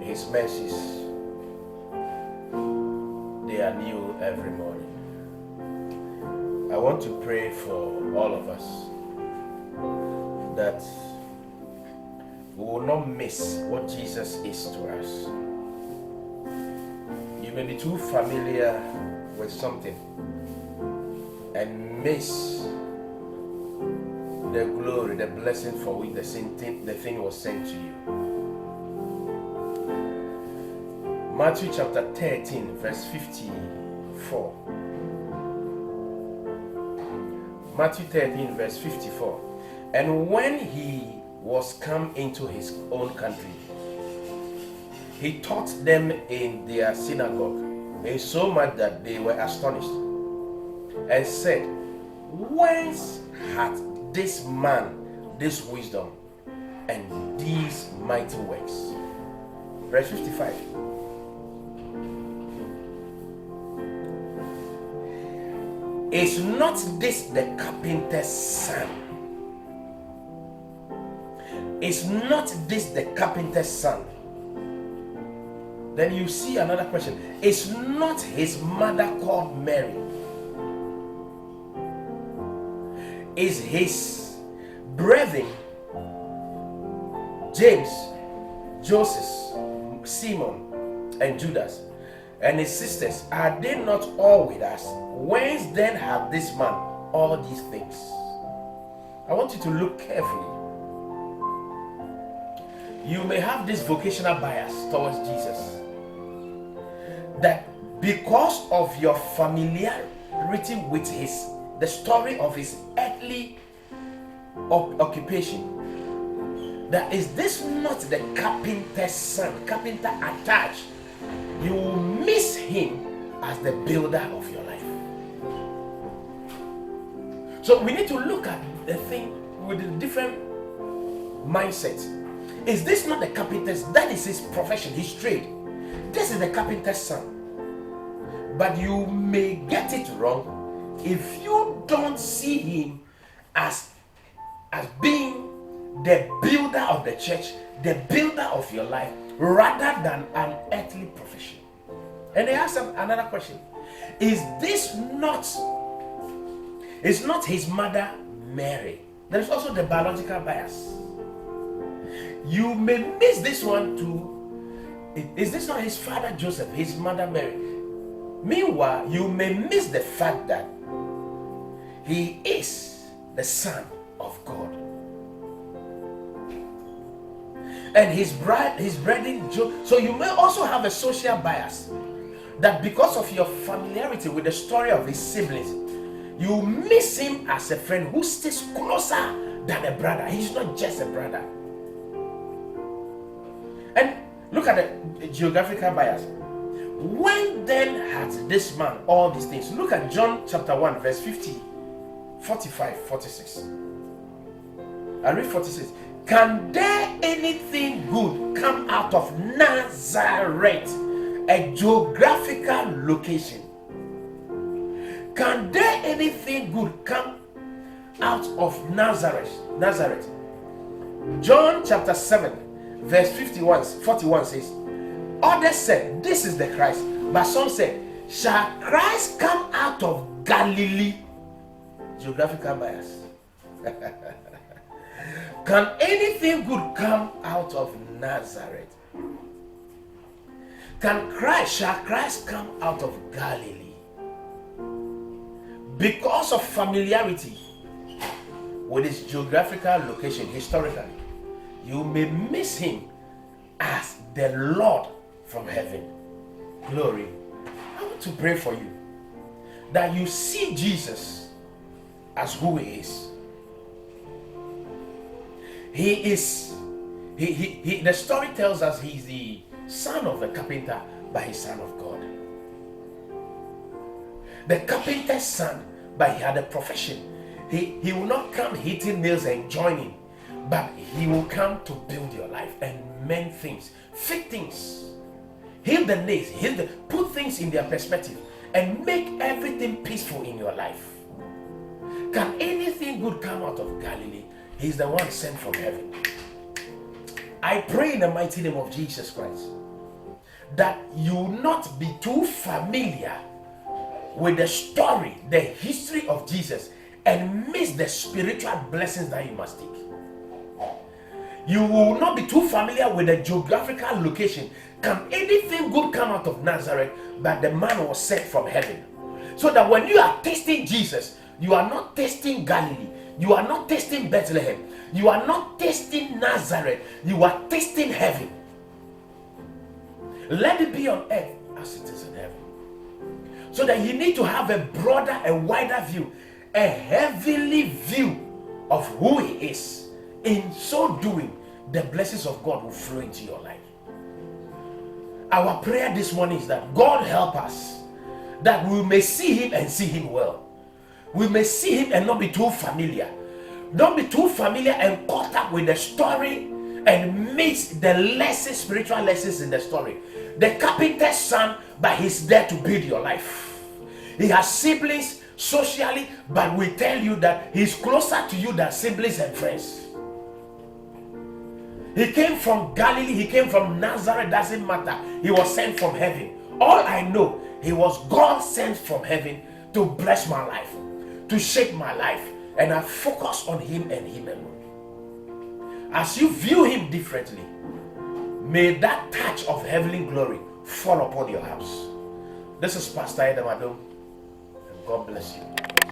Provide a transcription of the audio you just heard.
His mercies, they are new every morning. I want to pray for all of us that we will not miss what Jesus is to us. You may be too familiar with something and miss the glory, the blessing for which the thing was sent to you. Matthew chapter 13, verse 54. Matthew 13, verse 54. And when he was come into his own country, he taught them in their synagogue, in so much that they were astonished, and said, whence hath this man this wisdom and these mighty works? Verse 55. Is not this the carpenter's son? Is not this the carpenter's son? Then you see another question. Is not his mother called Mary? Is his brethren James, Joseph, Simon, and Judas, and his sisters, are they not all with us? Whence then have this man all these things? I want you to look carefully. You may have this vocational bias towards Jesus, that because of your familiarity with the story of his earthly occupation, that is this not the carpenter's son, carpenter attached, you will miss him as the builder of your life. So we need to look at the thing with a different mindset. Is this not the carpenter's? That is his profession, his trade. This is the carpenter's son. But you may get it wrong if you don't see him as being the builder of the church, the builder of your life, rather than an earthly profession. And they ask another question. Is not his mother Mary? There is also the biological bias. You may miss this one too. Is this not his father Joseph, his mother Mary? Meanwhile, you may miss the fact that he is the Son of God. And his brethren, so you may also have a social bias, that because of your familiarity with the story of his siblings, you miss him as a friend who stays closer than a brother. He's not just a brother. And look at the geographical bias. When then had this man all these things? Look at John chapter 1, verse 50, 45, 46. I read 46. Can there anything good come out of Nazareth, a geographical location? Can there anything good come out of Nazareth? John chapter 7, verse 41 says, others said, this is the Christ. But some said, shall Christ come out of Galilee? Geographical bias. Can anything good come out of Nazareth? Shall Christ come out of Galilee? Because of familiarity with his geographical location, historically, you may miss him as the Lord from heaven. Glory. I want to pray for you that you see Jesus as who he is. The story tells us he's the son of the carpenter, but he's son of God. The carpenter's son, but he had a profession. He will not come hitting nails and joining, but he will come to build your life and mend things, fix things, heal the nails, put things in their perspective, and make everything peaceful in your life. Can anything good come out of Galilee? He's the one sent from heaven. I pray in the mighty name of Jesus Christ that you not be too familiar with the story, the history of Jesus, and miss the spiritual blessings that you must take. You will not be too familiar with the geographical location. Can anything good come out of Nazareth? But the man was sent from heaven. So that when you are tasting Jesus, you are not tasting Galilee, you are not tasting Bethlehem, you are not tasting Nazareth, you are tasting heaven. Let it be on earth as it is in heaven. So that you need to have a broader, a wider view, a heavenly view of who he is. In so doing, the blessings of God will flow into your life. Our prayer this morning is that God help us, that we may see him and see him well. We may see him and not be too familiar. Don't be too familiar and caught up with the story and miss the lessons, spiritual lessons in the story. The carpenter's son, but he's there to build your life. He has siblings socially, but we tell you that he's closer to you than siblings and friends. He came from Galilee, he came from Nazareth, doesn't matter. He was sent from heaven. All I know, he was God sent from heaven to bless my life, to shape my life, and I focus on him and him alone. As you view him differently, may that touch of heavenly glory fall upon your house. This is Pastor Edem Adom, and God bless you.